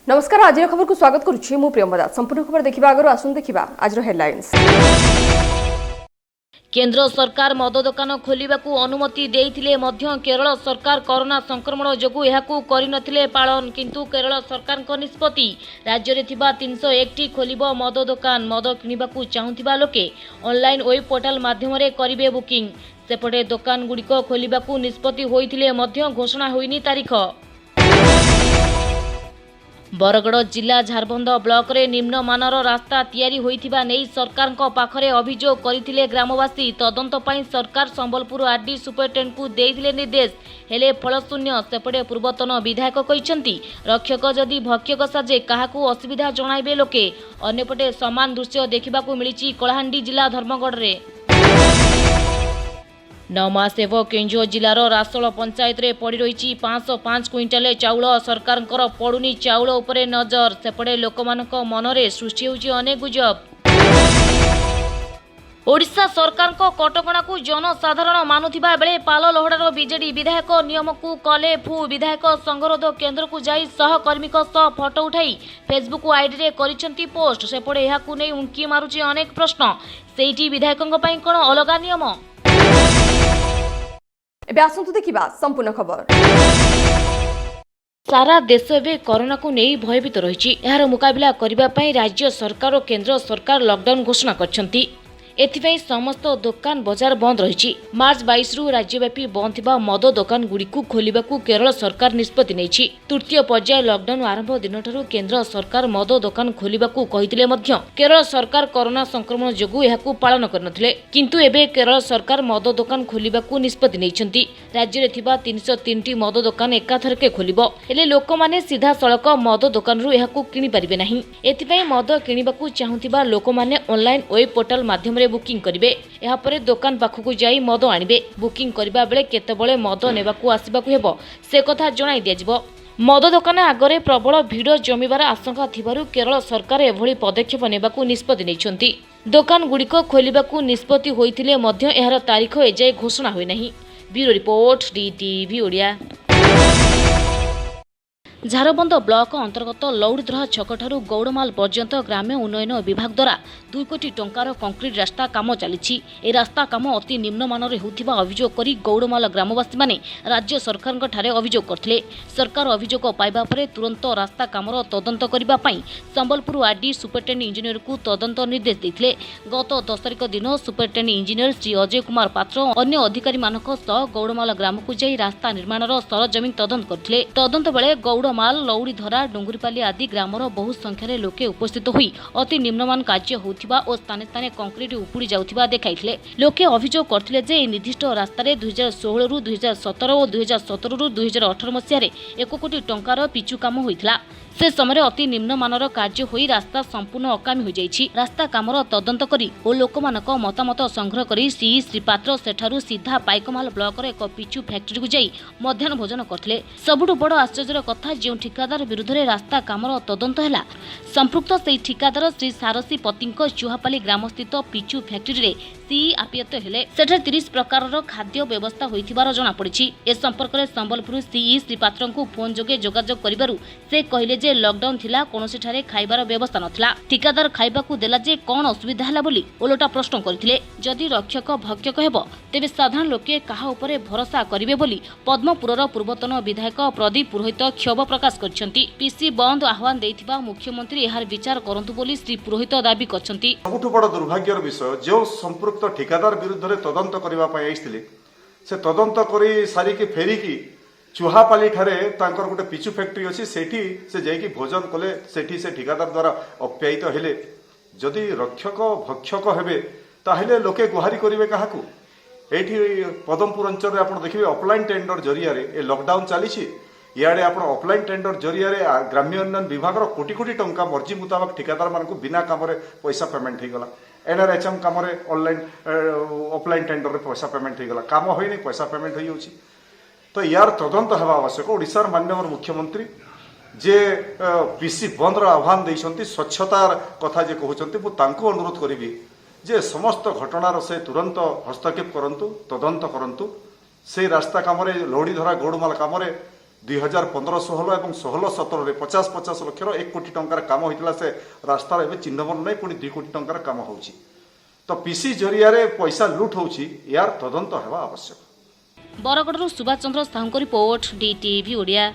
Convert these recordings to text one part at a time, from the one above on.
नमस्कार आज खबर को स्वागत करुच्ची मु प्रियमदा संपूर्ण खबर देखिबा आगरो आसुन देखिबा आज हेडलाइंस। केंद्र सरकार मद दुकान खोलिबाकू अनुमति देइथिले मध्य केरल सरकार कोरोना संक्रमण जोगु एहाकू करिनथिले पालन किंतु केरल सरकार को निष्पत्ति राज्य रे थिबा 301 टी खोलिबो मद दुकान मद किनिबाकू चाहुथिबा लोके ऑनलाइन वेब पोर्टल माध्यम रे करिवे बुकिंग सेपटे दुकान गुड़िक खोलिबाकू निष्पत्ति होइथिले मध्य घोषणा होइनी तारीख। बरगड़ जिला झारबंद ब्लॉक रे निम्न मानर रास्ता तैयारी होइथिबा नेई सरकार को पाखरे अभियोग करथिले ग्रामवासी तदंत पई सरकार संबलपुर आरडी सुपरिटेंडेंट को देइथिले निर्देश हेले फलशून्य सेपटे पूर्वतन विधायक कहिसंती रक्षक जदि भक्षक साजे काहाकू असुविधा जणाइबे लोके अन्यपटे समान दृश्य देखिबाकू मिलिछि कलाहांडी जिला धर्मगढ़ रे। नमास एवं केंझर जिलार रासोल पंचायत रे पड़ी रही 505 क्विंटाल चाउल सरकार पड़ुनी चाउल उपरे नजर सेपटे लोकमानक मनरे सृष्टि होउछि अनेक गुजब। ओडिशा सरकार को कटकणा को जनसाधारण मानुथिबा बेले पाल लोहड़ार बीजेडी विधायक नियम को कले फू विधायक संगरोध केंद्र को जाई सहकर्मी सह फोटो उठाई फेसबुक आईडी रे करिसेंती पोस्ट सेपटे एहाकू नै उंकी मारुछि अनेक प्रश्न सेठी विधायकଙ୍କ ପାଇଁ कोन अलगा नियम एबे आसंतु देखिबा संपूर्ण खबर। सारा देश एवं कोरोना को नहीं भयभीत रही यार मुकाबला करने राज्य सरकार और केंद्र सरकार लॉकडाउन घोषणा करछंती एथिପାଇଁ समस्त दुकान बजार बंद रही मार्च 22 रु राज्यव्यापी बंद थिबा मद दुकान गुड़ी को खोलिबाकू केरल सरकार निष्पत्ति नेछि। तृतीय पर्याय लॉकडाउन आरंभ दिनठारु केंद्र सरकार मद दुकान खोलिबाकू कहिथिले मध्य केरल सरकार कोरोना संक्रमण जोगु एहाकू पालन करनथिले किंतु एबे केरल सरकार मद दुकान खोलिबाकू निष्पत्ति नेछंती। राज्य रे थिबा 303 टी मद दुकान एकाथरके खोलिबो हेले लोक माने सीधा सड़क मद दुकान रु एहाकू किनि परिबे नाही एथिପାଇଁ मद किनिबाकू चाहुथिबा लोक माने ऑनलाइन वेब पोर्टल माध्यम बुकिंग करिवे एहा परे दुकान पाखकू जाई मद आनिबे बुकिंग करिबा बेले केतेबळे मद नेबाकू आसीबाकू हेबो से कथा जणाई दियाजिबो। मद दुकान आगरे प्रबल भिड़ जमीबार आशंका थिबारु केरल सरकार एभଳି पदक्षेप नेबाकू निष्पत्ति नेछंती। दुकान गुड़िक खोलिबाकू निष्पत्ति होइथिले मध्य एहार तारीख एजाय घोषणा होई नाही। Bureau report DTV Odia. Jharband block अंतर्गत लौड़ीद्रहा छकठारू गौड़माल पर्यंत ग्राम्य उन्नयन विभाग द्वारा 2 कोटी टंकार कंक्रीट रास्ता काम चली ए रास्ता काम अति निम्नमानर होउथिबा अभियोग करी गौड़माल ग्रामवासी माने राज्य सरकार ठारे अभियोग करथिले। सरकार अभियोग पाइबा परे तुरंत रास्ता कामर तदंत करिबा पई संबलपुर आरडी सुपरिटेंडेंट इंजीनियर को तदंत निर्देश देथिले। गत 10 तारिख दिन सुपरिटेंडेंट इंजीनियर श्री अजय कुमार पात्र अन्य अधिकारी मानक सह गौड़माल ग्राम को जाई रास्ता निर्माणर सरजमीन तदंत करथिले। तदंत बेले गौड़माल लौड़ीधरा डुंगुरीपाली आदि ग्रामर बहु संख्यार लोके उपस्थित होई अति निम्नमान कार्य होउथिबा और स्थाने स्थाने कंक्रीट उपुड़ी जाउथिबा देखाइथिले। लोके अभियोग करथिले जे ए निर्दिष्ट रास्तारे 2016 रु 2017 और 2017 रु 2018 मसिया रे 1 कोटी टंकार पिचु काम होइथिला। से समय अति निम्नमानर कार्य होई रास्ता संपूर्ण अकामी हो जाइछि। रास्ता कामर तदंत करी ओ लोकमानक मतामत संग्रह करी श्री पात्र सेठारु सीधा पाइकमाल ब्लॉक रे एक पिचु फैक्ट्री को जाई मध्याह्न भोजन करथिले। सबुठु बड़ आश्चर्यर कथा जे ठिकादार विरुद्ध रे रास्ता कामर तदंत हैला संपृक्त से ठिकादार श्री सारसी पतिंक चुहापाली ग्राम स्थित पिचु फैक्ट्री रे सी आपियत हेले सेठे 30 प्रकार खाद्य व्यवस्था होइथिबार जणा पड़िछि। ए संपर्क रे संबलपुर सीई श्री पात्र को फोन जोगे जोगाजोग करिबारु से कहिले जे लॉकडाउन थिला कोनोसी ठारे खाइबार व्यवस्था नथिला ठिकादार खाइबाकू देला जे कोन असुविधा हला बोली ओलोटा प्रश्न करथिले। जदि रक्षक भक्षक हेबो तेबे साधारण लोके काहा उपरे भरोसा करिवे बोली पद्मपुरर पूर्वतन विधायक प्रदीप पुरोहित क्षोभ प्रकाश करछंती। पीसी बंद आह्वान देइथिबा मुख्यमंत्री एहार विचार करंतु बोली श्री पुरोहित दाबी करछंती। सबुठु बड़ दुर्भाग्यर विषय जो संपृक्त ठिकादार विरुद्ध रे तदंत करबा पय आइथिले से तदंत करी सारी के फेरी की चुहापाली ठारे तांकर गोटे पिचु फैक्ट्री अच्छी सेठी से जाइकी भोजन कले सेठी से ठिकादार द्वारा अप्यायित हेले जदि रक्षक भक्षक हेबे ताहेले लोके गुहारी करिवे काहाकू। एठी पदमपुर अंचल आप देखिए ऑफलाइन टेंडर जरिया ए लॉकडाउन चली इे आप ऑफलाइन टेंडर जरिया ग्राम्य उन्नयन विभाग कोटी कोटी टंका मर्जी मुताबक ठिकादार मान बिना काम पैसा पेमेंट होगला। एनआरएचएम काम ऑनलाइन ऑफलाइन टेंडर पैसा पेमेंट होगला काम होनी पैसा पेमेंट हो तो यार तदंत हवा आवश्यक। ओडिशार माननीय मुख्यमंत्री जे पीसी बंद आह्वान देइछंती स्वच्छतार कथा जे कहउछंती मु तांको अनुरोध करिवि जे समस्त घटनार से तुरंत हस्तक्षेप करंतु तदंत करंतु से रास्ता कामरे लौड़ीधरा गौड़माल कामरे 2015-16 और 16-17 50-50 लक्षर 1 कोटी टंकार काम होता से रास्तार एवं चिन्हबन नहीं पुणी 2 कोटी टंकार काम हो तो पीसी जरिया पैसा लुट हो यार तदंत होगा आवश्यक। Bargarh Subhash Chandra Sahu report DTV Odia.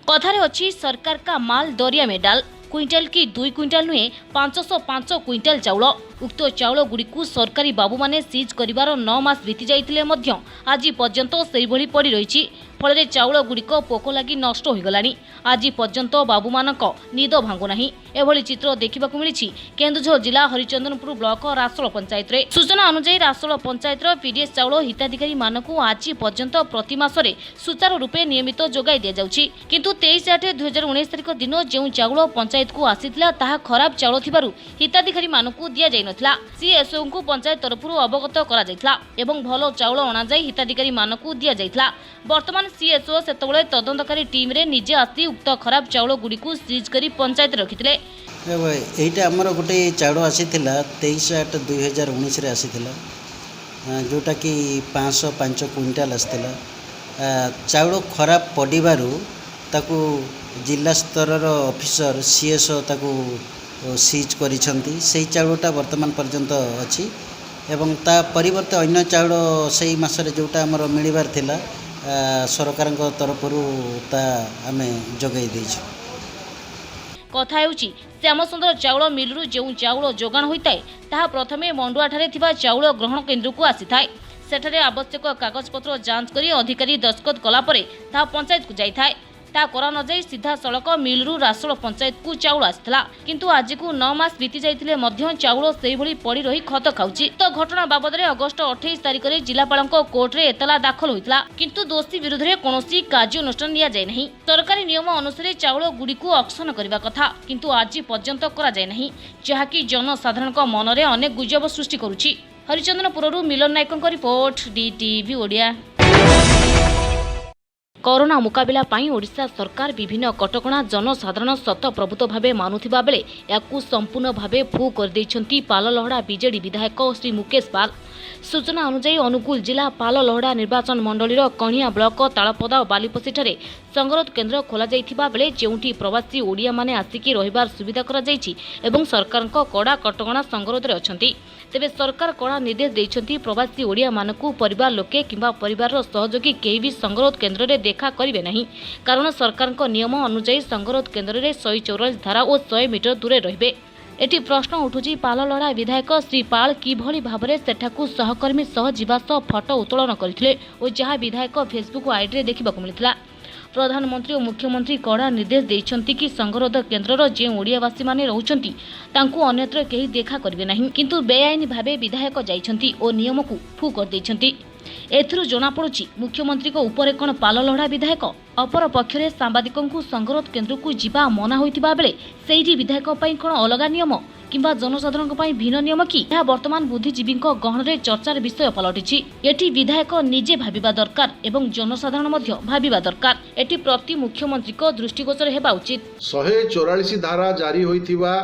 कथारे अच्छी सरकार का माल दरिया में डाल क्विंटाल की 2 क्विंटाल नुहे 505 क्विंटाल चाउल उक्त चाउल गुड़िक सरकारी बाबू माने सीज करिवार 9 मास बीती जाइतिले मध्य आज पर्यंत सेहिभଳି पड़ी रही फल चाउल गुड़िक पोक लगी नष्ट हो गलानी। आज पर्यंत बाबू मानक निद भांगु नाही। एभଳି चित्र देखिबाकु मिलिछि केन्दुझर जिला हरिचंदनपुर ब्लॉक रासोल पंचायत रे। सूचना अनुसार रासोल पंचायत पीडीएस चाउल हिताधिकारी मानकु आज पर्यंत प्रति मासरे सुचारू रूपे नियमित जोगाई दिया जाउछि किंतु 23/8/2019 तारिख दिन जेउ चाउल पंचायत को आसीथिला ताहा खराब चाउल थिबारु हिताधिकारी मानकु दिया जाय नथिला। सीएसओ को पंचायत तरफरु अवगत करा जायथिला एवं भलो चाउल अणा जाय हिताधिकारी मानकु दिया जायथिला। वर्तमान सीएसओ सेतबळे तदंतकारी टीम रे निजे आसी उक्त खराब चाउल गुड़िकु सीज करी पंचायत रखिथिले। एटा आमर गोटे चाउल आसीथिला 23/8/2019 रे आसीथिला जोटा कि 505 क्विंटाल आसीथिला। चाउल खराब पड़िबारु ताकू जिला स्तर ऑफिसर सीएसओ ताकू सीज करिसंती। सेही चाउलटा वर्तमान पर्यंत अछि एवं ता परिवर्ते अन्य चाउल सेही मासरे जोटा हमर मिलिबार थिला सरकारक तरफरु ता आमे जोगाई दैछु। कथा हेउछि श्यामसुंदर चाउल मिलरू जेउ चाउल जोगाण होइताय ताहा प्रथमे मंडुआ ठारे थिबा चाउल ग्रहण केन्द्र को आसीथाय। सेठारे आवश्यक कागजपत्र जांच करी अधिकारी दस्तखत कला परे ताहा पंचायत को जाइथाय। ता करा न जाई सीधा सड़क मिलरू रासोल पंचायत को चाउल आसिथला किंतु आज को 9 मास बीती जाइतिले मध्य चाउल सेही भଳି पड़ी रही खत खाउछि। तो घटना बाबद रे अगस्त 28 तारिख रे जिलापालक कोर्ट रे एतला दाखल होइतला किंतु दोषी विरुद्ध रे कोनोसी कार्यानुष्ठान लिया जाय नहीं। सरकारी नियम अनुसार चाउल गुडी को ऑक्शन करबा कथा किंतु आज पर्यंत करा जाय नहीं जहा कि जनसाधारणक मन रे अनेक गुजब सृष्टि करूछि। हरिचंदनपुररू मिलन नायकଙ୍କ रिपोर्ट DTV ओडिया। कोरोना मुकाबिला पाई ओडिशा सरकार विभिन्न कटकणा जनसाधारण शतप्रभुत भावे मानुथिबा बेले याकू संपूर्ण भावे फू कर दैछंती पाललहड़ा बीजेडी विधायक श्री मुकेश पाल। सूचना अनुसार अनुगुल जिला पाललहड़ा निर्वाचन मंडलीर कणिया ब्लॉक तालपदा बालीपसीठारे संगरोध केन्द्र खोल जाइथिबा बेले जेउठी प्रवासी ओडिया माने आसिकी रहिबार सुविधा करा जाइछि एवं सरकारक कड़ा कटकणा संगरोध रे अछंती। तेबे सरकार कड़ा निर्देश दैछंती प्रवासी ओडिया मानकू परिवार लोके किंबा परिवार सहयोगी केही भी संगरोध केन्द्र रे देखा करिवे नहीं कारण सरकारक नियम अनुसार संगरोध केन्द्र रे 144 धारा और 100 मीटर दूरे रहिबे। एटी प्रश्न उठुची पाललहड़ा विधायक श्री पाल किभଳି भाबरे सेठाकू सहकर्मी सह जीवास फटो उत्तोलन करथिले और जहा विधायक फेसबुक आईडी रे देखिबाकू मिलितला। प्रधानमंत्री और मुख्यमंत्री कड़ा निर्देश देइछंती कि संगरोध केन्द्रर जे ओडियावासी माने रहउछंती तांकू अन्यत्र केही देखा करिवे नहीं किंतु बेआईन भाबे विधायक जाइछंती और नियम को फू कर दैछंती। एथिरु जना पड़ुची मुख्यमंत्री को ऊपर कोन पाललहड़ा विधायक अपर पक्षरे सांबादिकंकु संगरोध केन्द्र को जीवा मना होइतिबा बेले सेही विधायक पई कोन अलगा नियम किंबा जनसाधारणक पई भिन्न नियम कि यह वर्तमान बुद्धिजीवींक गहन रे चर्चार विषय पलटिछि। एठी विधायक निजे भाबिबा दरकार एवं जनसाधारण मध्य भाबिबा दरकार। एठी प्रति मुख्यमंत्री को दृष्टिगोचर हेबा उचित। 144 धारा जारी होइतिबा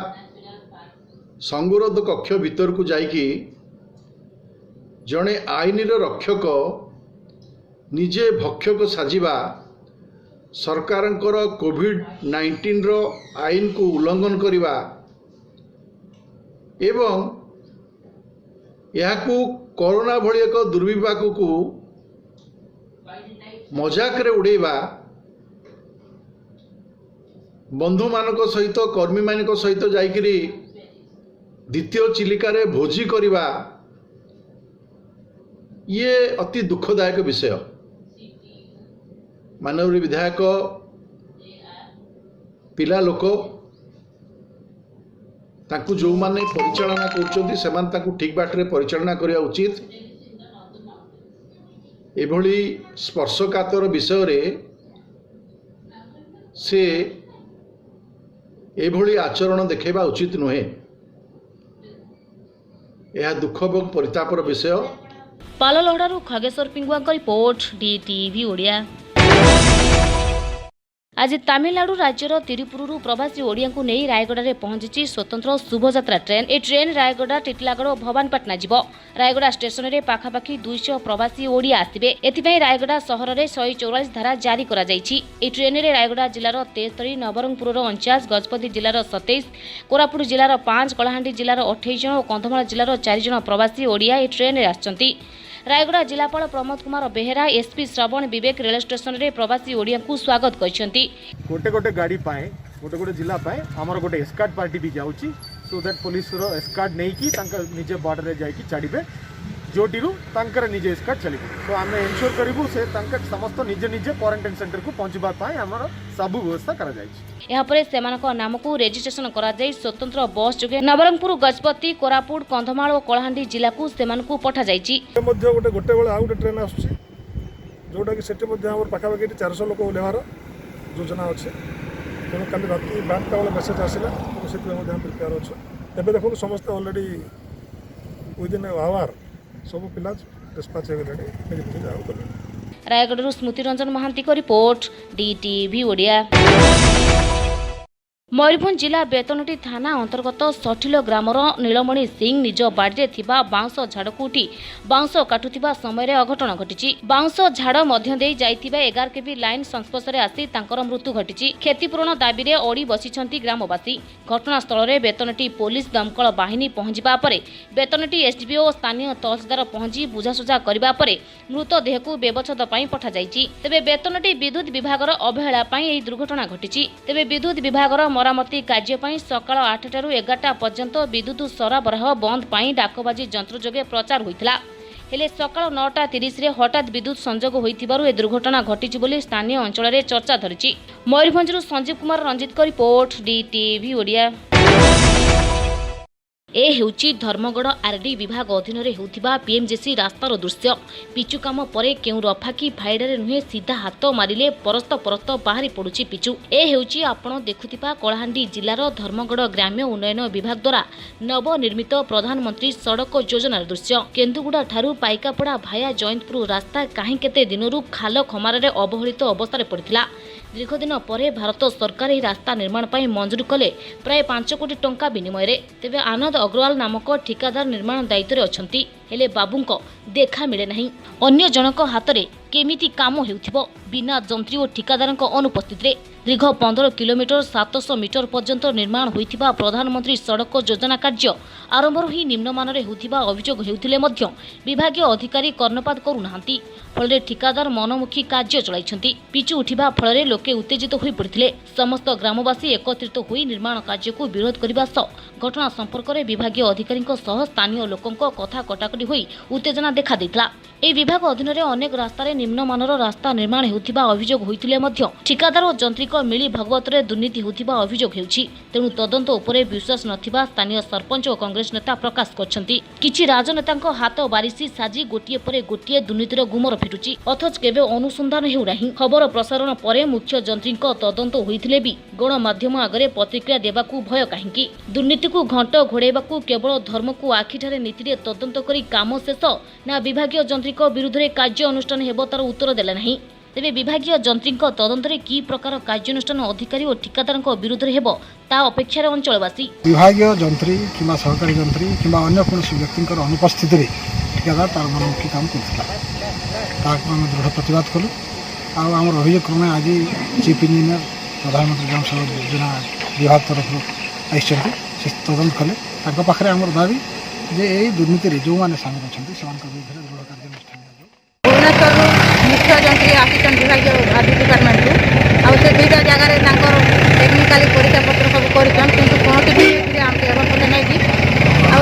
संगरोध कक्ष भीतर को जाइकी जड़े आईनर रक्षक निजे भक्षक साजिबा सरकारंकर कोविड-19 रो आईन को उल्लंघन करिबा एवं याकू कोरोना भली एक दुर्विपाक को मजाक रे उड़ेबा बंधु मानक सहित कर्मी मानक सहित जाइकरी द्वितीय चिलिका रे भोजी करिबा ये अति दुखदायक विषय। माननीय विधायक पिला लोक ताकू जो माने परिचालना करछंती सेमान ताकू ठीक बाटरे परिचालना करिया उचित। एभली स्पर्शकातर विषय रे से एभली आचरण देखेबा उचित नुहे। यह दुख और परितापर विषय। पाललहड़ारू खगेश्वर पिंगुआ रिपोर्ट DTV ओडिया। आज तमिलनाडु राज्यर तिरुपुरु प्रवासी ओडिया को नहीं रायगड़ा रे पहुंची स्वतंत्र शुभयात्रा ट्रेन। ए ट्रेन रायगड़ा टिटलागड़ भवानीपाटना जीव। रायगड़ा स्टेशन रे पाखापाखि 200 प्रवासी ओडिया आसिबे। एथिपई रायगड़ा सहर रे 144 धारा जारी करा जायछि। ए ट्रेन रे रायगड़ा जिल्लार 73, नवरंगपुर 49, गजपति जिल्लार 27, कोरापुट जिल्लार 5, कलाहांडी जिल्लार 28 जन और कंधमाल जिल्लार 4 जन प्रवासी ओडिया ए ट्रेन रे आछंती। रायगड़ा जिलापाल प्रमोद कुमार बेहेरा, एसपी श्रवण विवेक रेल स्टेशन रे प्रवासी ओडिया को स्वागत करछंती। गोटे गोटे गाड़ी पाए गोटे गोटे जिला पाए आमर गोटे एस्कार्ट पार्टी भी जाउची, सो दैट पुलिस रो एस्कार्ट नहीं कि तांका निजे बॉर्डर रे जाई कि छाड़ीबे, जोटिरू तांकर निजे एस्कार्ट चलीबे। तो आमे एन्श्योर करिबु से तांका समस्त निजे निजे क्वारंटाइन सेंटर को पहुंचबा पाए हमर सब व्यवस्था करा जायछि। यहाँ पर सेमानक नाम को रेजिस्ट्रेशन करा जाय स्वतंत्र बस जोगे नवरंगपुर, गजपति, कोरापुट, कंधमाल और कलाहांडी जिला को सेमानकु पठा जायछि। मध्य गोटे बेला आउ गोटे ट्रेन आसुछि जोटा कि सेटे मध्य हमर पाखापाखि 400 लोक ओलेहार योजना अच्छे। तेणु काली राति 12टा बेला मेसेज आसला, तो से हम प्रिपेयर अच्छे। एबे देखो समस्त ऑलरेडी विदिन आवर सब पिला डिस्पैच हो गले। रायगढ़ स्मृति रंजन महांती को रिपोर्ट, DTV ओडिया। मयूरभंज जिला बेतनटी थाना अंतर्गत सठिल ग्रामर नीलमणि सिंह निज बाड़ी थिबा बाउंस झाड़ को उठी बाउंस काटुथिबा समय अघटन घटिछि। बाउंस झाड़ मध्य देई जाइथिबा 11 केबी लाइन संस्पर्श रे आसी तांकर मृत्यु घटिछि। क्षतिपूरण दाबी रे ओडी बसिछंती ग्रामवासी। घटनास्थल रे बेतनटी पुलिस दमकल बाहिनी पहुंचबा परे बेतनटी एसडीपीओ और स्थानीय तहसीलदार पहुंची बुझासुझा करबा परे मृतदेह को व्यवच्छेद पई पठा जाइछि। तेबे बेतनटी विद्युत विभागर अवहेला पई एही दुर्घटना घटिछि। तेबे विद्युत विभागर मरामती कार्य पई सकाळ 8 ରୁ 11ଟା पर्यंत विद्युत सरबराह बंद पई डाकबाजी यंत्र जोगे प्रचार होइथिला। हेले सकाळ 9:30 रे हठात विद्युत संजोग होइथिबारु ए दुर्घटना घटिछि बोली स्थानीय अंचल रे चर्चा धरिछि। मयूरभंजरु संजीव कुमार रंजित को रिपोर्ट, DTV ओडिया। ए हेउची धर्मगढ़ आरडी विभाग अधीन रे हेउथिबा पीएमजेसी रास्तार दृश्य। पिचु काम परे केउ रफा कि फाइडारे नुहे सीधा हाथ मारिले परस्त परस्त बाहरी पड़ुछि पिचु। ए हेउची आपण देखुथिबा कलाहांडी जिल्लार धर्मगढ़ ग्राम्य उन्नयन विभाग द्वारा नवनिर्मित प्रधानमंत्री सड़क योजनार दृश्य। केन्दुगुड़ा ठारू पाइकापड़ा भाया जयंतपुर रास्ता काहे केते दिनरु खाल खमारे अवहेलित अवस्था पड़िथिला। दीर्घदिन परे भारत सरकार ଏହି रास्ता निर्माण ପାଇଁ मंजूर कले प्राय 5 कोटी टंका विनिमय रे। तेबे आनंद अग्रवाल नामक ठिकादार निर्माण दायित्व अच्छी, हेले बाबूंक देखा मिले नहीं। अन्य जनक हाथ में केमिति काम हेउथिबो बिना जंत्री और ठिकादार अनुपस्थित रे। दीर्घ 15 किलोमीटर 700 मीटर पर्यंत निर्माण होइथिबा प्रधानमंत्री सड़क योजना कार्य आरंभ ही निम्नमान होइथिबा अभियोग हेउथिले मध्य विभागीय अधिकारी कर्णपात करूनाहांती। फल ठिकादार मनमुखी कार्य चलाइछंती। पिचु उठिबा फल लोके उत्तेजित होई पड़िथिले। समस्त ग्रामवासी एकत्रित होई निर्माण कार्य को विरोध करबा सह घटना संपर्क में विभागीय अधिकारी स्थानीय लोकों कथा कटाकटी होई उत्तेजना देखा देथिला। ए विभाग अधीन रे अनेक रास्ता रे निम्नमानर रास्ता निर्माण हेउथिबा अभियोग होइथिले मध्य ठिकादार और जंत्रिक मिली भगवत रे दुर्नीति होइथिबा अभियोग हेउछि। तेणु तदंत उपरे विश्वास नथिबा स्थानीय सरपंच और कांग्रेस नेता प्रकाश करछंती। किछि राजनेतांक हाथ बारिसी साजी गोटिए परे गोटिए दुर्नीतिर गुमर फिटुछि, अथच केबे अनुसंधान हेउ नाही। खबर प्रसारण परे मुख्य जंत्रीक तदंत होइथिले भी गणमाध्यम आगरे प्रतिक्रिया देबाकू भय काहेकि? दुर्नीति को घंट घोड़ाइबाकू केवल धर्म को आखिठारे नीति तदंत करी काम शेष ना विभागीय जंत्रीक विरुद्ध रे कार्य अनुष्ठान हेबो तार उत्तर देला नाही। तेबे विभागीय जंत्रीक तदंत रे की प्रकार कार्यानुष्ठान अधिकारी और ठिकादारक विरुद्ध रे हेबो ता अपेक्षार अंचलवासी। विभागीय जंत्री किंवा सहकारी जंत्री किंवा अन्य कौन व्यक्ति अनुपस्थित ठिकादार तार मनमुखी काम करता दृढ़ प्रतिवाद कलु। आम अभियोग क्रमे आज चीफ इंजीनियर प्रधानमंत्री ग्राम सड़क योजना विभाग तरफ आई तदंत कले पाखे आम दाबी जे यही दुर्नीति जो मैंने सामिल अच्छा विरुद्ध दृढ़ कार्यानुष्ठान भुवनेश्वर मुख्य जंत्री आसिछन विभागीय डिपार्टमेंट को से दुईटा जगार टेक्निकाली परीक्षा पत्र सब कर कौन भी आमके एवं नहीं कि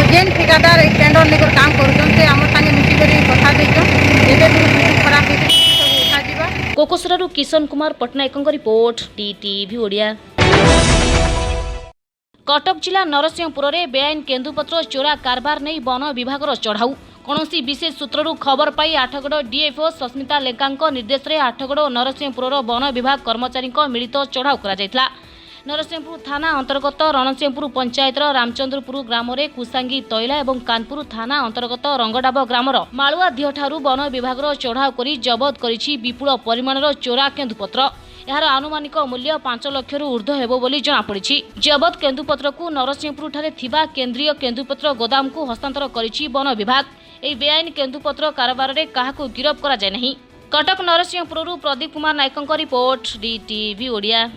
जेन ठिकादार टेंडर लेकर काम कर आम सागे मिसिक कथा देन खराब उठा। कोकोसरारू किशन कुमार पट्टनायक रिपोर्ट, DTV ओडिया। कटक जिला नरसिंहपुर में बेआईन केन्दुपत्र चोरा कारबार नहीं वन विभाग चढ़ाऊ। कौनसी विशेष सूत्रु खबर पाई आठगड़ डीएफओ सस्मिता लेंका निर्देश में आठगड़ और नरसिंहपुर वन विभाग कर्मचारी मिलित चढ़ाऊ करा। नरसिंहपुर थाना अंतर्गत रणसिंहपुर पंचायतर रामचंद्रपुर ग्राम में कुसांगी तैला और कानपुर थाना अंतर्गत रंगडाब ग्रामर मालुआ दिह ठारू वन विभाग चढ़ाऊ कर जबत करिछि विपुल परिमाणर चोरा केन्दुपत्र। यार आनुमानिक मूल्य 5 लाख ऊर्ध्व हेबो बोली जଣାपड़ी। जबत केन्दुपत्र को नरसिंहपुर ठारे थिबा केंद्रीय केन्दुपत्र गोदाम को हस्तांतर करिछि वन विभाग। एही बेआईन केन्दुपत्र कारबार रे काहाकू गिरफ करा जाय नहीं। कटक नरसिंहपुर प्रदीप कुमार नायकଙ୍କ रिपोर्ट डीटीवी ओडिया।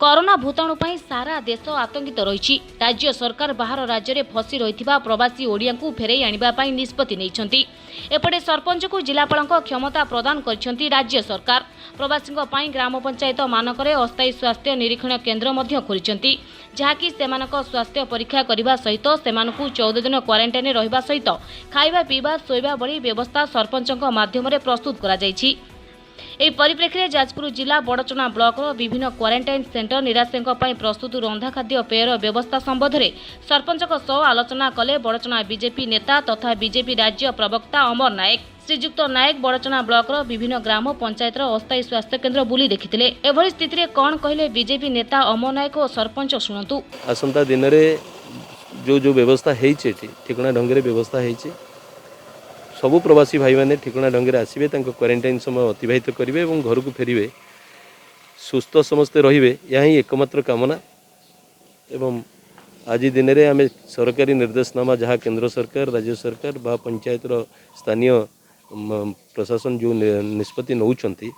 कोरोना भूताणु पर सारा देश आतंकित रही। राज्य सरकार बाहर राज्य में फसी रही प्रवासी ओडिया को फेरई आने निष्पत्ति नहीं। एपटे सरपंच को जिलापाल क्षमता प्रदान कर राज्य सरकार। प्रवासी ग्राम पंचायत मानक अस्थायी स्वास्थ्य निरीक्षण केन्द्र खोली जहाँकि स्वास्थ्य परीक्षा करने सहित से 14 दिन क्वारंटाइन रहिबा सहित खाइबा पीवा शोइबा भली व्यवस्था सरपंच माध्यम प्रस्तुत करा जायछि। एही परिप्रेक्षी में जाजपुर जिला बड़चना ब्लॉक विभिन्न क्वारंटाइन सेंटर निराश्रयों प्रस्तुत रंधा खाद्य पेयर व्यवस्था संबंध में सरपंच आलोचना कले बड़चना बीजेपी नेता तथा बीजेपी राज्य प्रवक्ता अमर नायक। श्रीजुक्त नायक बड़चना ब्लॉक विभिन्न ग्राम पंचायत अस्थायी स्वास्थ्य केन्द्र बुली देखिथिले। एभली स्थिति में कौन कहले बीजेपी नेता अमर नायक और सरपंच शुणु। आसंता दिन में जो व्यवस्था ठिकना ढंग से व्यवस्था है सबु प्रवासी भाई मैंने ठिकना ढंग से आसवे क्वारंटाइन समय अतिबाहित करेंगे और घर को फेरवे सुस्थ समस्ते रे या ही एकमात्र कामना। एवं आज दिन में आम सरकारी निर्देशनामा जहाँ केंद्र सरकार राज्य सरकार बा पंचायत स्थानीय प्रशासन जो निष्पत्ति नौकरी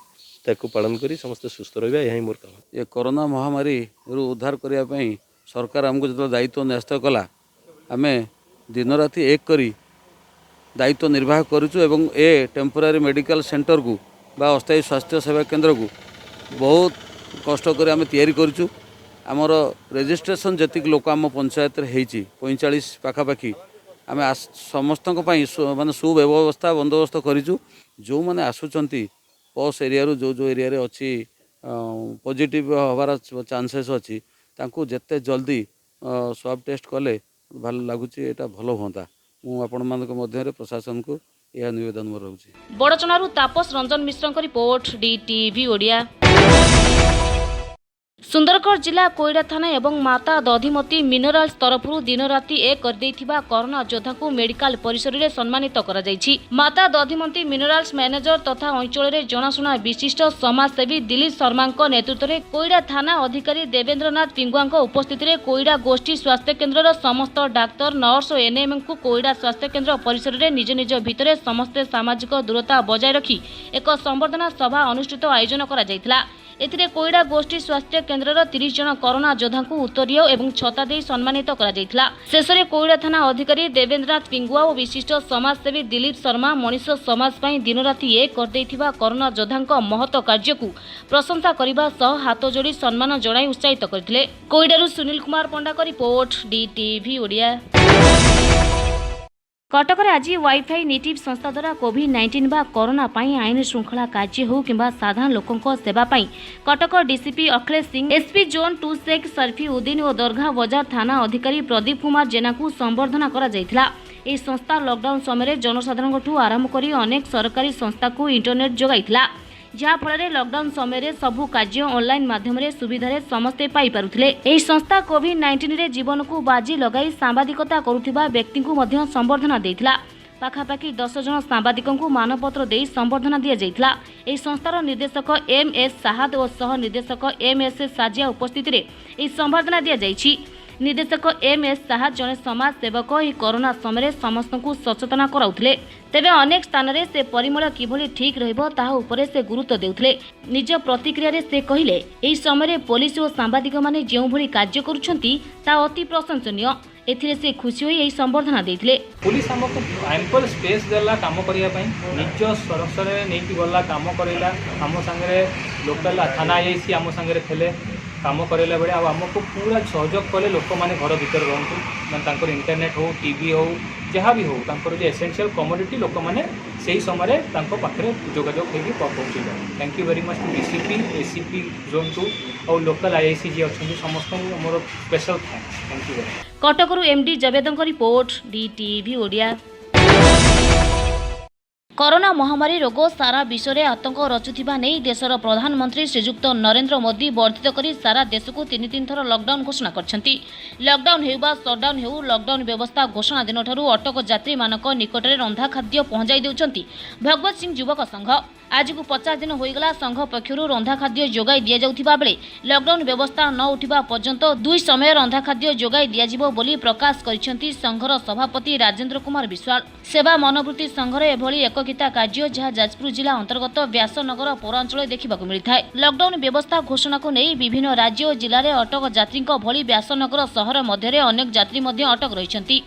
पालन करी समस्त सुस्थ रहा यही मोर काम। ये कोरोना महामारी उद्धार करने सरकार आमको जो दायित्व न्यस्त कला आम दिन राति एक करी दायित्व निर्वाह करुचु एवं ए टेम्पोरारी मेडिकल सेंटर को बा अस्थायी स्वास्थ्य सेवा केन्द्र को बहुत कष्ट कर आम तैयारी करुचु। आमर रेजिस्ट्रेशन जी लोक आम पंचायत होती 45 पाखापाखि आम समस्त माने सुव्यवस्था बंदोबस्त करूँ। जो मैंने आसुचंती पस एरिया जो एरिया अच्छी पॉजिटिव हबार चांसेस अच्छी तांको जेते जल्दी स्वाब टेस्ट कले भल लगुच एटा भल होता। मु आपण मानक मध्य प्रशासन को यह निवेदन मोर रहुछि। बड़चनारू तापस रंजन मिश्र रिपोर्ट डीटीवी ओडिया। सुंदरगढ़ जिला कोईडा थाना एवं माता दधिमती मिनराल्स तरफ दिन राति एक कर कोरोना योद्धा को मेडिकल परिसर में सम्मानित करा जायछि। माता दधिमती मिनराल्स मैनेजर तथा अंचल में जनाशुना विशिष्ट समाजसेवी दिलीप शर्मा नेतृत्व में कोईडा थाना अधिकारी देवेंद्रनाथ पिंगुआ उपस्थित में कोईडा गोष्ठी स्वास्थ्य केन्द्र समस्त डाक्तर नर्स और एनएम को कोईडा स्वास्थ्य केन्द्र परिसर में निज निज भितर समस्ते सामाजिक दूरता बजाय रखी एक संबर्धना सभा अनुष्ठित आयोजन करा जायथिला। एथिरे कोईडा गोष्ठी स्वास्थ्य केन्द्र 30 जन कोरोना योद्धा को उत्तरीय एवं छता दे सम्मानित करा जायथिला। शेष में कोईडा थाना अधिकारी देवेंद्रनाथ पिंगुआ और विशिष्ट समाजसेवी दिलीप शर्मा मनीष समाज पर दिन राति एक कर कोरोना योद्धा महत कार्य को प्रशंसा करने सह हाथ जोड़ी सम्मान जणाई उत्साहित करथिले। कोईडारू सुनील कुमार पंडा का रिपोर्ट डीटीवी ओडिया। कटक आज वाईफाई नेटिव संस्था द्वारा कोविड-19 बा कोरोना पाई आईन श्रृंखला कार्य हो कि साधारण लोकों सेवा पाई Cuttack DCP Akhilesh Singh SP zone 2 Sheikh Sarfi Uddin और दरगाह बजार थाना अधिकारी प्रदीप कुमार जेना को संबर्धना करा जायथिला। एही संस्था लॉकडाउन समय जनसाधारण आरंभ कर अनेक सरकारी संस्था को इंटरनेट जोगाइथिला जहाँफल लॉकडाउन समय सबू कार्य ऑनलाइन माध्यम सुविधा समस्ते पाई पारुथिले। एही संस्था कोविड-19 रे जीवन को बाजी लगाई सांबादिकता करुथिबा व्यक्ति को मध्य संबर्धना देथिला। पाखापाखि 10 जन सांबादिकों को मानपत्र दे संबर्धना दिया जायथिला। एही संस्थार निर्देशक एमएस साहाद और सह निर्देशक एमएस साजिया उपस्थित रे एही संबर्धना दिया जायछि। निर्देशक एमएस साहाद जने समाज सेवक ही कोरोना समय समस्त को सचेतना कराउथिले। तेबे अनेक स्थान रे से परिमल किभली ठीक रहइबो ताहा उपरे से गुरुत्व देउथिले। निज प्रतिक्रिया रे से कहिले एही समय पुलिस और सांबादिक माने जेउ भली कार्य करूछंती ता अति प्रशंसनीय। एथिरे से खुशी होई एही संबर्धना देथिले। पुलिस हमको एम्पल स्पेस देला काम करिया पई निज सरसरे नेकी गला काम करेला हम संगे लोकल थाना आईसी हम संगे थेले काम करेला बेले आमको पूरा सहयोग कले लोक मैंने घर भीतर रहतु मैं इंटरनेट हो टीवी हो जहाँ भी हो जो एसेंशियल कमोडिटी लोक मैंने से ही समय पाखे जोगाजोग होगी पहुँचे। Thank you very much to DCP ACP zone 2 और लोकल आईआईसी जी अच्छा समस्त मोर special thanks. Thank you very much. कटकरू एमडी जवेदଙ୍କ रिपोर्ट डीटीवी ओडिया। कोरोना महामारी रोग सारा विश्व में आतंक रचुथिबा नहीं देशर प्रधानमंत्री श्रीजुक्त नरेंद्र मोदी वर्धित करी सारा देश को 3 थर लॉकडाउन घोषणा करछंती। लॉकडाउन हेउबा शटडाउन हेउ लॉकडाउन व्यवस्था घोषणा दिन ठारू अटक यात्री मानक निकटरे रंधा खाद्य पहुंचाई देउछंती भगवत सिंह युवक संघ। आज को 50 दिन होईगला संघ पक्षरु रंधा खाद्य जोगाई दिया जाउथिबा बेले लॉकडाउन व्यवस्था न उठिबा पर्यंत 2 समय रंधा खाद्य जोगाई दिया जिवो बोली प्रकाश करिसेंती संघर सभापति राजेंद्र कुमार विश्वाल। सेवा मनोवृत्ति संघर एभली एककिता कार्य जहाँ जाजपुर जिला अंतर्गत व्यासनगर पौरांचल देखा मिलता है। लॉकडाउन व्यवस्था घोषणा को नहीं विभिन्न राज्य और जिले में अटक यात्री भली व्यासनगर सहर मध्य अनेक यात्री अटक रही।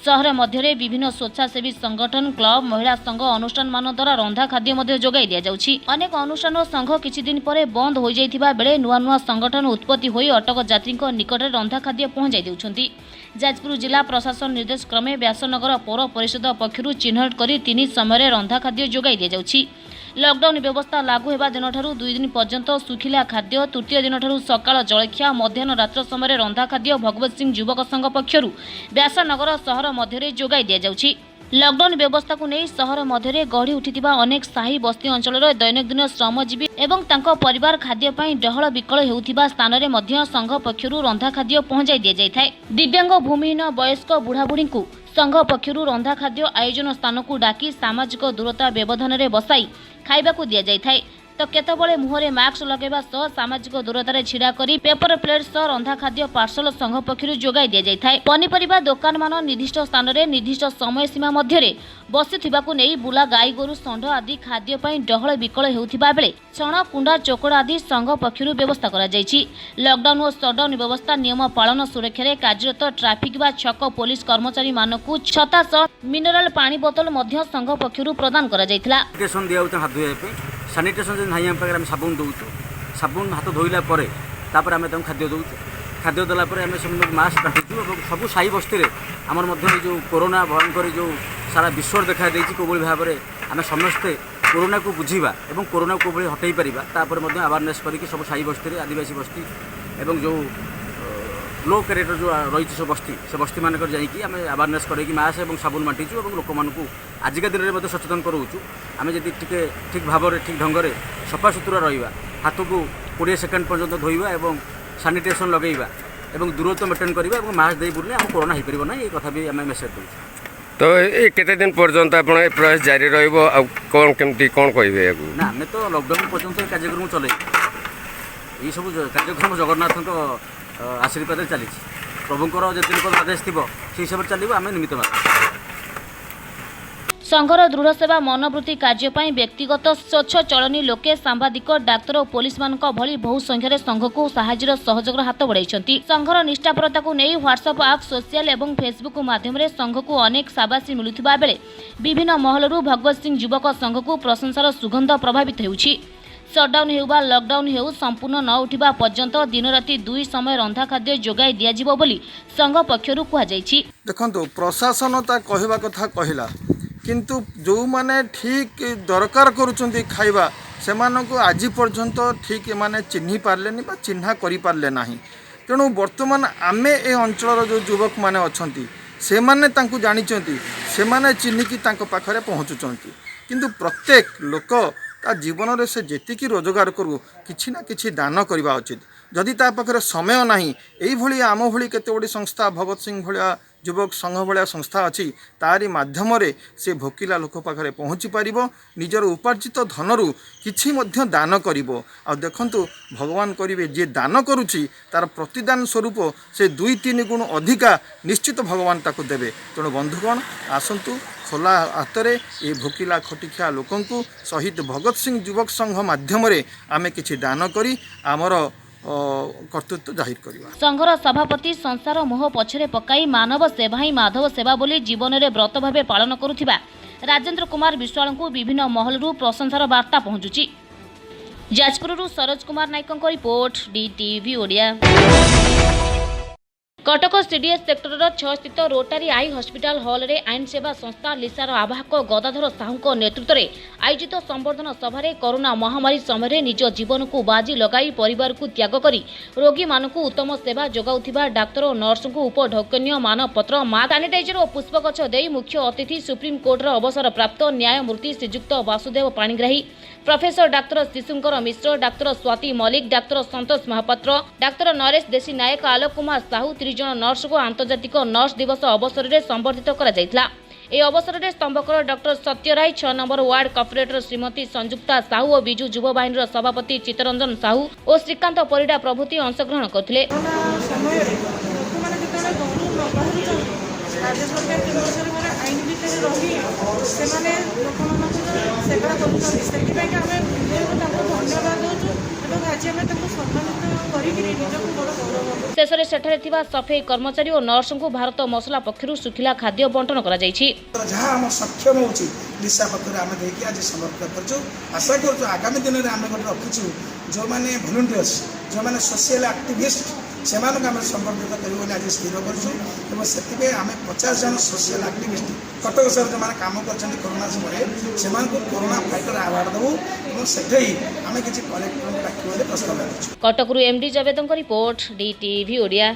सहर मध्य विभिन्न स्वेच्छासेवी संगठन क्लब महिला संघ अनुष्ठान मान द्वारा रंधा खाद्य जोगाई दि जाउछि। अनेक अनुष्ठान और संघ किछि दिन पर बंद हो जाइथिबा बेले नुआ नुआ संगठन उत्पत्ति होई अटक यात्री निकट रंधा खाद्य पहुंचाई देउछन्ति। जाजपुर जिला प्रशासन निर्देश क्रमे व्यासनगर पौर परिषद पक्षरु चिन्हट करी 3 समय रंधा खाद्य जोगाई दि जाउछि। लॉकडाउन व्यवस्था लागू होगा दिन 2 दिन पर्यंत सुखिला खाद्य, तृतीय दिन सकाळ जलखिया, मध्याह्न रात्र समय रंधा खाद्य भगवत सिंह युवक संघ पक्षरु व्यासनगर सहर मध्य जोगाई दि जाउछि। लॉकडाउन व्यवस्था को नहीं सहर मध्य गढ़ी उठिथिबा अनेक साही बस्ती अंचल दैनिक श्रमजीवी एवं तांको परिवार खाद्य पाई डहल विकल हेउथिबा स्थान रे मध्य संघ पक्षरु रंधा खाद्य पहुंचाई दि जाइथाय। दिव्यांग भूमिहीन वयस्क बुढ़ाबुढ़ी को संघ पक्षरु रंधा खाद्य आयोजन स्थान को डाकी सामाजिक दूरता व्यवधान रे बसाई खाइबा को दिया जाइथाय। तो केतबळे मुहरे मास्क लगेबा सह सामाजिक दूरता रे छिड़ा करी पेपर प्लेट सह रंधा खाद्य पार्सल संघ पक्षरु जोगाई दिया जाइथाय। पनिपरिबा दुकान मान निर्दिष्ट स्थान रे निर्दिष्ट समय सीमा मध्य रे बसिथिबा को नै बुला गाई गोरु षंढ आदि खाद्य पई डहळ विकल हेउथिबा बेले छण कुंडा चोकड़ा आदि संघ पक्षरु व्यवस्था करा जाइछि। लॉकडाउन और शटडाउन व्यवस्था नियम पालन सुरक्षा रे कार्यरत ट्रैफिक बा छक पुलिस कर्मचारी मानकु छता सह मिनरल पानी बोतल मध्य संघ पक्षरु प्रदान करा जाइथिला। सानिटेसन नहीं आम पाखे साबुन दौचु साबुन हाथ धोइला परे तापर आम खाद्य दौचु खाद्य देला परे आम सब मास्क बांटीचु और सब साई बस्ती आमर मध्य जो कोरोना भयंकर जो सारा विश्व देखा देछि को भाव में आम समस्ते कोरोना को बुझीबा एवं कोरोना को हटई पारिबा तापर मध्य अवेयरनेस करके सब साई बस्ती आदिवासी बस्ती एवं जो लो कैरेटर जो रही सब बस्ती से बस्ती मानक जाकि आम अवेयरनेस करके मास्क और साबुन बांटीचु और लोक मानू आजिका दिन में सचेतन कराऊँ आम जब ठीक भाव में ठीक ढंग से सफा सुतुरा रहा हाथ को 20 सेकेंड पर्यंत धोइबा एवं सानिटेसन लगेगा एवं दूरत्व मेंटेन करवा और मास्क दे बुले आम कोरोना हो पार ना ये कथा भी आम मेसेज दूँ। तो ये केते दिन पर्यंत आप प्रयास जारी रहिबो आ कौन केमती कौन कहबे ना आम तो लॉकडाउन पर्यंत कार्यक्रम चले ये सब कार्यक्रम जगन्नाथ आशीर्वाद चली प्रभुंर जो आदेश थी से हिसाब से चलो आम निमित्त मात्र। संघर दृढ़ सेवा मनोवृत्ति कार्य व्यक्तिगत स्वच्छ चलनी लोके सांबादिक डाक्तर और पुलिस मानक भली बहु संख्यार संघ को साहाय्य सहयोग हाथ बढ़ाई। संघर निष्ठापरता को नहीं व्हाट्सएप आप सोशल और फेसबुक माध्यम संघ को अनेक शाबाशी मिलुथिबा बेले विभिन्न महलरू भगवत सिंह युवक संघ को प्रशंसार सुगंध प्रभावित होउछि। शटडाउन हेउबा लॉकडाउन हेउ संपूर्ण न उठिबा पर्यंत दिन राति 2 समय रंधा खाद्य जोगाई दिया जिवो बोली संघ पक्षरु कुहा जाइछि। देखंतु प्रशासन ता कहबा कथा कहिला किंतु जो माने ठीक दरकार करूचंती खाइबा से मानको आज पर्यंत ठीक माने चिन्ही पारलेनी बा चिन्हा करि पारले नाही। तेणु वर्तमान आमे ए अंचलर जो युवक माने अछंती से माने तांकु जानिचंती से माने चिन्हिकी तांको पाखरे पहुंचुचंती किंतु प्रत्येक लोक ता जीवन रे से जेतिकी रोजगार करू किछि ना किछि दान करबा उचित। जदि ता पाखरे समय नाही एई भली आम भली केते बड़ी संस्था भगत सिंह भलिया युवक संघ भाया संस्था अच्छी तारी माध्यम से भोकिला लोक पाखे पहुँची पार निजर उपार्जित धनरू किछि मध्य दान करिवो। आ देखंतु भगवान करिवे जे दान करुछि तार प्रतिदान स्वरूप से 2-3 गुण अधिका निश्चित भगवान ताकू देवे। तेणु बंधुगण आसंतु खोला हातरे ये भोकिला खटिखिया लोकंकु सहित भगत सिंह युवक संघ माध्यम आमे किछि दान करी आमर कर्तृत्व जाहिर करिवा। संघर सभापति संसार मोह पछरे पकाई मानव सेवा ही माधव सेवा बोली जीवन में व्रत भाव पालन करुथिबा राजेंद्र कुमार विश्वाल को विभिन्न महलरू प्रशंसार वार्ता पहुंचुची। जाजपुररू सरोज कुमार नायकଙ୍କ report DTV Odia. Cuttack CDS sector 6 स्थित रोटारी आई हॉस्पिटल हॉल रे आईन सेवा संस्था लिसार आवाहक गदाधर साहू नेतृत्व में आयोजित संबर्धना सभा कोरोना महामारी समय निज जीवन को बाजी लगाई परिवार को त्याग करी रोगी मानक उत्तम सेवा जोगाउथिबा डाक्तर और नर्स को उपढौकन्य मानपत्र मा सानिटाइजर और पुष्पगछ दे मुख्य अतिथि सुप्रीम कोर्टर अवसर प्राप्त न्यायमूर्ति श्रीजुक्त वासुदेव पाणिग्राही प्रोफेसर डाक्तर शिशुंकर मिश्र डाक्तर स्वाति मलिक डाक्तर संतोष महापात्र डाक्तर नरेश देशी नायक आलोक कुमार साहू 3 जन नर्स को आंतर्जातिक नर्स दिवस अवसर में संबर्धित करा जायतिला। ए अवसर में स्तंभकर डॉक्टर सत्य राय 6 number ward corporator Shrimati Sanjukta Sahu और विजु युवा बाहिनी सभापति चित्तरंजन साहू और श्रीकांत परिडा प्रभृति अंशग्रहण करथिले। शेष में सेठारे थिबा सफाई कर्मचारी और नर्स को भारत मसला पक्षर सुखिला खाद्य बंटन करा जायछि। जहाँ आम सक्षम होची लिसा पक्षर आम देखिए आज समर्पण करछु। आशा करछु आगामी दिन में आम गोटे रखिछु जो माने वॉलंटियर्स जो माने सोशल एक्टिविस्ट से आम संपर्कित कर आज स्थिर करूँ से आम 50 जन सोशल एक्टिविस्ट कटक सहर जो मैंने कम कर कोरोना समय से कोरोना फाइटर अवार्ड देवु और से आम किसी कलेक्टर डाक प्रस्ताव रखु। कटकरू एमडी जावेदों रिपोर्ट डीटीवी ओडिया।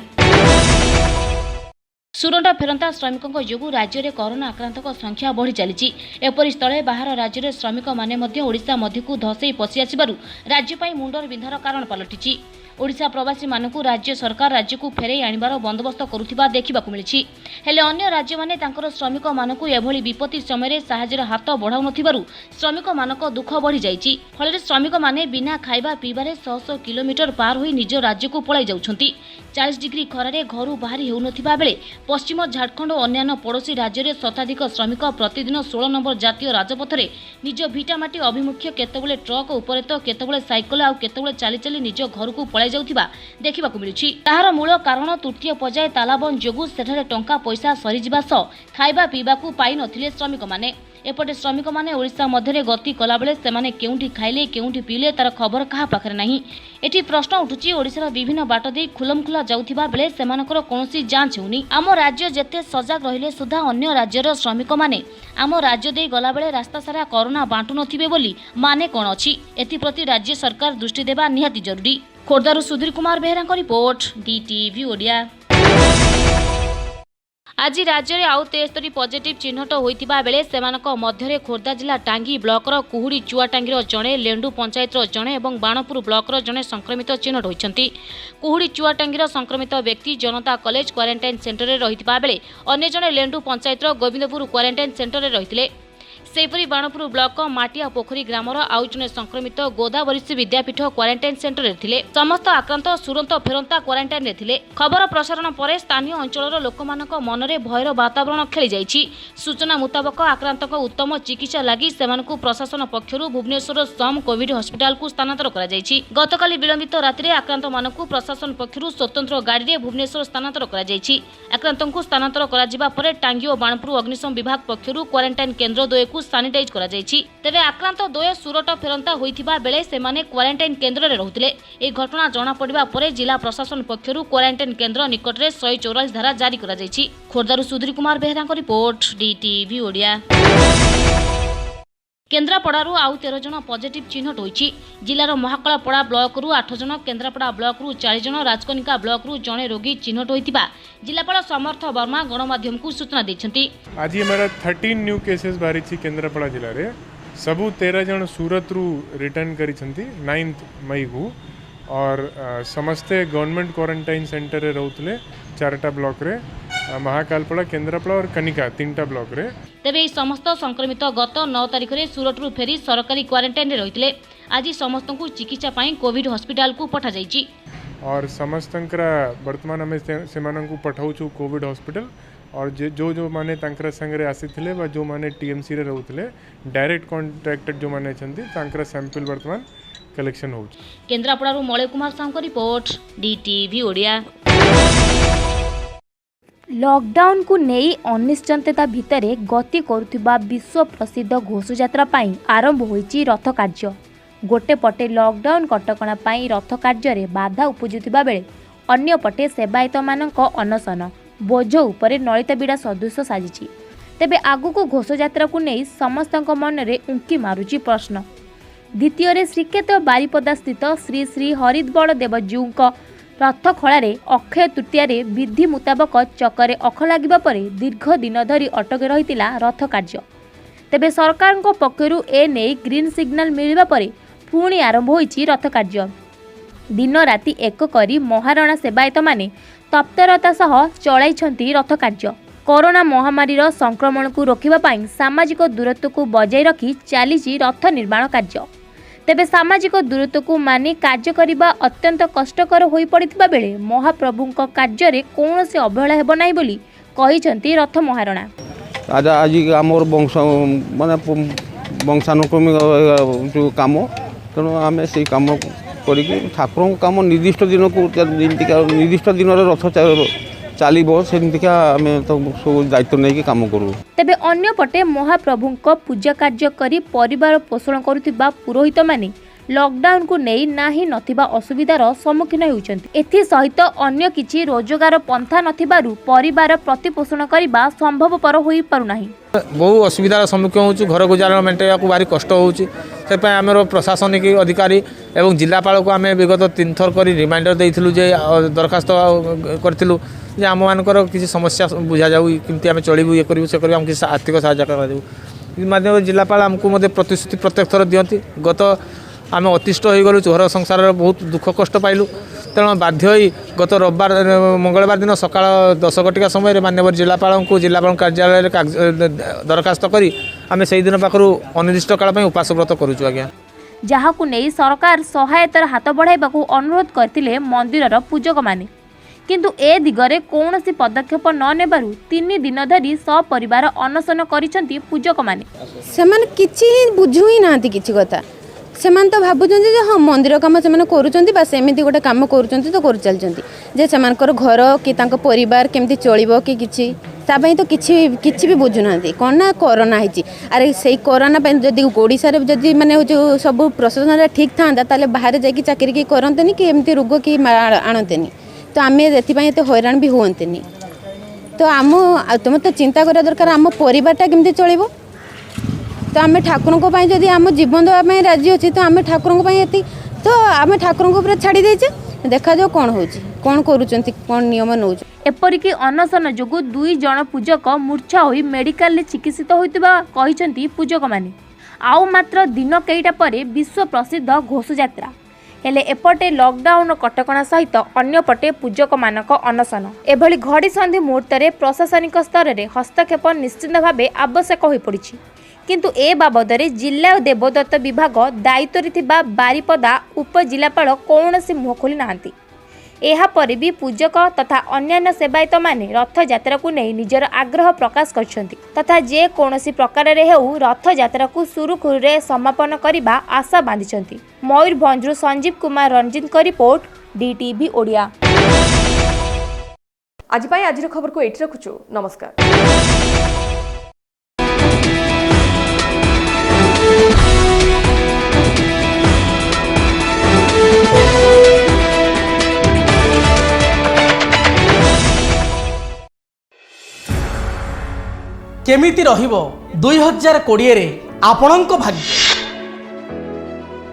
सुरंडा फेरंता श्रमिकों जोगु राज्य में कोरोना आक्रांत संख्या बढ़ी चली। एपरी स्थले बाहर राज्य में श्रमिक माने ओडिशा मध्यकु धसई पशि आसिबारु राज्य मुंडर बिंधार कारण पलटिछि। ओडिशा प्रवासी मानकु राज्य सरकार राज्य को फेरई आनिबार बंदोबस्त करुथिबा देखिबाकु मिलिछि। हेले अन्य राज्य माने तांकर श्रमिक मानकु एभली विपत्ति समय साहाय्यर हाथ बढ़ाउ नथिबारु श्रमिक मानक दुख बढ़ी जाइछि। फलरे श्रमिक माने बिना खाइबा पीबारे 100 किलोमीटर पार होई निज राज्य को पळाई जाउछंती। 40 डिग्री खरारे घरु बाहरी हेउ नथिबा बेले पश्चिम झारखंड और अन्य पड़ोशी राज्य में शताधिक श्रमिक प्रतिदिन 16 नंबर जातीय राजपथरे निज भिटामाटी अभिमुख्य केतबेले ट्रक उपरे तो केतबेले साइकल आ केतबेले चाली चाली निज घर को पळाई जाउथिबा देखिबाकु मिलुछि। ताहार मूल कारण तृतीय पर्याय तालाबंद जोगु सेठारे टंका पैसा सरीजिबा सह खाइबा पीबाकू पाई नथिले श्रमिक माने। एपटे श्रमिक माने ओडिशा मध्यरे गति कला बेले सेमाने केउंठी खाइले केउंठी पीले तार खबर कहा पाखरे नाही। एठी प्रश्न उठुछि ओडिशार विभिन्न बाट दे खुलमखुला जाउथिबा बेले सेमानकर कोनोसी जांच होउनी। आम राज्य जेते सजग रहिले सुधा अन्य राज्यर श्रमिक माने आम राज्य दे गला बेले रास्ता सारा कोरोना बांटु नथिबे बोली माने कोन अछि। एथि प्रति राज्य सरकार दृष्टि देबा निहाती जरूरी। खोर्धारू सुधीर कुमार बेहरा रिपोर्ट डीटीवी ओडिया। आज राज्य में आउ 73 पॉजिटिव चिन्हट होइतिबा बेले सेमानक मध्यरे खोर्धा जिला टांगी ब्लॉकर कुहुड़ी चुआटांगीर जणे लेंडू पंचायतर जणे एवं बाणपुर ब्लॉकर जणे संक्रमित चिन्हट होइछंती। कुहुड़ी चुआटांगीर संक्रमित व्यक्ति जनता कॉलेज क्वारंटाइन सेंटर में रहितिबा बेले अन्य जणे लेंडू पंचायतर गोविंदपुर क्वारंटाइन सेंटर में रहितिले। सेपरी बाणपुर ब्लॉक माटिया पोखरी ग्रामर आउ जने संक्रमित गोदावरी विद्यापीठ क्वारंटाइन सेंटर में थिले। समस्त आक्रांत सुरंत फेरंता क्वारंटाइन में थिले। खबर प्रसारण पर स्थानीय अंचल लोकमानक मनरे भयर वातावरण खेली जाइछि। सूचना मुताबक आक्रांतक उत्तम चिकित्सा लागि सेमानकु प्रशासन पक्षरु भुवनेश्वर सम कोविड हॉस्पिटल को स्थानांतर करा जाइछि। गतकाली विलंबित रात्रि आक्रांत मानकु प्रशासन पक्षरु स्वतंत्र गाड़ी रे भुवनेश्वर स्थानांतर करा जाइछि। आक्रांतकु स्थानांतर करा जिबा परे टांगी और बाणपुर अग्निशम विभाग पक्षरु क्वारंटाइन केन्द्र द्वयकु सानिटाइज करा जाइछि। तेबे आक्रांत द्वय सुरट फेरंता होइथिबा बेले सेमाने क्वारंटाइन केन्द्र रे रहुतिले। ए घटना जणा पडिबा परे जिला प्रशासन पक्षरु क्वारंटाइन केन्द्र निकट रे 144 धारा जारी करा जाइछि। खोर्धारू सुधीर कुमार बेहरा रिपोर्ट डीटीवी ओडिया। केन्द्रापड़ारू आउ 13 जन पॉजिटिव चिन्हट होइछि। जिलार महाकालपड़ा ब्लॉक रु 8 जन, केन्द्रापड़ा ब्लॉक रु 40 जन, राजकनिका ब्लॉक रु जणे रोगी चिन्हट होइतिबा जिलापाल समर्थ वर्मा गणमाध्यम को सूचना दैछंती। आज हमारा 13 न्यू केसेस बारी छी केन्द्रापड़ा जिले रे। सबु 13 जन सूरत रु रिटर्न करिछंती 9 मई को और समस्ते गवर्नमेंट क्वारंटाइन सेंटर रे रहउतले 4टा ब्लॉक रे, महाकालपड़ा, केन्द्रापड़ा और कनिका 3टा ब्लॉक रे। तेबे समस्त संक्रमित गत 9 तारिख रे सूरत रु फेरी सरकारी क्वारंटाइन रे रहितले। आज समस्त को चिकित्सा पाई कोविड हॉस्पिटल को पठा जाइछि और समस्तंकरा वर्तमान हमें सेमानंकु पठाउछु कोविड हॉस्पिटल और जो माने तांकरा संगरे आसीथिले बा जो माने टीएमसी रे रहउतले डायरेक्ट कांटेक्टेड जो माने छंती तांकरा सैंपल वर्तमान कलेक्शन होउछ। केन्द्रापड़ारू मलय कुमार साहू को रिपोर्ट डीटीवी ओडिया। लॉकडाउन को नहीं अनिश्चितता भितरे गति करुथिबा विश्व प्रसिद्ध घोषयात्रा पाई आरंभ होईची रथ कार्य। गोटे पटे लॉकडाउन कटकणा पाई रथ कार्य रे बाधा उपजुथिबा बेले अन्य पटे सेवायत मानक अनशन बोझ उपरे नलिता बिड़ा सदृश साजिची। तेबे आगु को घोषयात्रा को नहीं समस्तक मन रे उंकी मारुची प्रश्न। द्वितीय रे श्रीक्षेत्र बारिपदा स्थित श्री श्री हरिद्बल देवजीऊ रथ खଳାରେ ଅକ୍ଷୟ ତୃତୀୟାରେ ବିଧି ମୁତାବକ ଚକରେ ଅଖ ଲାଗିବା ପରେ ଦୀର୍ଘ ଦିନ ଧରି ଅଟକି ରହିଥିଲା ରଥ କାର୍ଯ୍ୟ। ତେବେ ସରକାରଙ୍କ ପକ୍ଷରୁ ଏ ନେଇ ଗ୍ରୀନ୍ ସିଗ୍ନାଲ ମିଳିବା ପରେ ପୁଣି ଆରମ୍ଭ ହୋଇଛି ରଥ କାର୍ଯ୍ୟ। ଦିନ ରାତି ଏକ କରି ମହାରଣା ସେବାୟତମାନେ ତତ୍ପରତା ସହ ଚଳାଇଛନ୍ତି ରଥ କାର୍ଯ୍ୟ। कोरोना महामारी संक्रमण को रोकवा सामाजिक दूरत्व को बजाय रखी चली रथ निर्माण कार्य। तेबे सामाजिक दूरत्व को मानि कार्य करने अत्यंत कष्टकर हो पड़ता बेले महाप्रभु कार्य में कौन से अवहेला हेब नाही बोली कहिसेंती रथ महारणा। आज आमर वंश माने वंशानुक्रमिक जो कम तेणु आम से कम करी ठाकुर कम निर्दिष्ट दिन को निर्दिष्ट दिन रथ चलो सेमतिका आम तो सब दायित्व नहीं कम करूँ। तेबे अन्य पटे महाप्रभु पूजा कार्य करी परिवार पोषण करुथिबा पुरोहित माने लॉकडाउन को नहीं नाही नथिबा असुविधार सम्मुखीन होउचंती। एथि सहित अन्य किछि रोजगार पंथा नथिबारु परिवार प्रतिपोषण करिबा संभवपर होई पारु नाही। बहु असुविधार सम्मुखीन होउछु। घर गुजार मेंटेया को भारी कष्ट होउछु। से पय हमर प्रशासनिक अधिकारी एवं जिलापाल को आम विगत 3 थर करी रिमाइंडर देइथिलु जे दरखास्त करथिलु जे आम मानकर किछि समस्या बुझा जाउ किमति आम चलिबु ये करिबु से करिबु हम किछि आर्थिक सहायता करा देबु माध्यम जिलापाल हमको मते प्रतिश्रुति प्रत्येक थर दियंती। गत आम अतिष्ठ हो गलु घर संसार बहुत दुख कष्ट पाइलु तेणु बाध्य होई गत रविवार मंगलवार दिन सकाळ 10 घटिका समय माननीय जिलापाल कार्यालय दरखास्त करी आम से दिन पाखु अनिर्दिष्ट काल उपास व्रत करूँ आज्ञा जहाकु नहीं सरकार सहायतार हाथ बढ़ाइबा अनुरोध करथिले मंदिरर पूजक माने किंतु ए दिगरे कौनसी पदक्षेप न नेबारु 3 दिन धरी सपरिवार अनशन करिसेंती पूजक माने। सेमान किछि बुझु ही नांती किछि कथा सेमान तो भाबुचंती जे हाँ मंदिर काम से करूचंती बस एमती गोटे काम करूचंती तो कर चलचंती जे सेमानकर घर कि तांको परिवार केमती चलिबो कि किछि ता पई तो किछि भी बुझु नांती कोन ना कोरोना हिची। अरे सेई कोरोना पई जदी ओडिसा रे जदी माने जो सब प्रशासन ठीक थांदा ताले बाहर जाई कि चाकरी की करंतनी कि एमती रोग की आणंतनी तो आमे एथि पई एते हैरान भी होंतनी। तो आम तुम तो चिंता करा दरकार आम परिवारटा केमती चलिबो। तो आम ठाकुर को जदि आम जीवन देवाई राजी अच्छी तो आम ठाकुर ये तो आम ठाकुर छाड़ी देचे देखा जाओ कौन हो कौन कौन नियम नौ। एपरिकी अनशन जोगु 2 जन पूजक मूर्छा होई मेडिकल चिकित्सित होइतिबा कहिसेंती पूजक माने। आउ मात्र दिन कईटा परे विश्व प्रसिद्ध घोष यात्रा हेले एपटे लॉकडाउन कटकणा सहित अन्य पटे पूजक मानक अनशन एभली घड़ी संधि मुहूर्त प्रशासनिक स्तर में हस्तक्षेप निश्चित भाव आवश्यक हो पड़ी किंतु ए बाबदरे जिला और देवदत्त विभाग दायित्व थिबा बारिपदा उपजिलापाल कौन से मुह खोली नांती। एहा परे भी पूजक तथा अन्यान्य सेवायत माने रथ यात्रा को नहीं निजर आग्रह प्रकाश करछंती तथा जे कौनसी प्रकार रे हेउ रथ यात्रा को सुरुखुरुरे समापन करिबा आशा बांधिछंती। मयूरभंजरू संजीव कुमार रंजित को रिपोर्ट डीटीवी ओडिया। आज खबर को एठी रखुछु। नमस्कार। केमिति रहिबो 2020 रे आपणंको भाग्य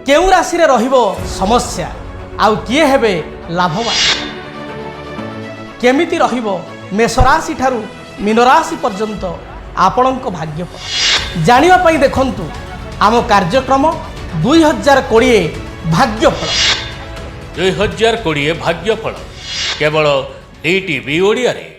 केउ राशि रे रहिबो समस्या आउ किए हेबे लाभवान केमिति रहिबो मेष राशि ठारू मीन राशि पर्यंत आपणंको भाग्यफल जानिबा पई देखंतु आम कार्यक्रम 2020 भाग्यफल 2020 भाग्यफल केवल डीटीवी ओडिया रे।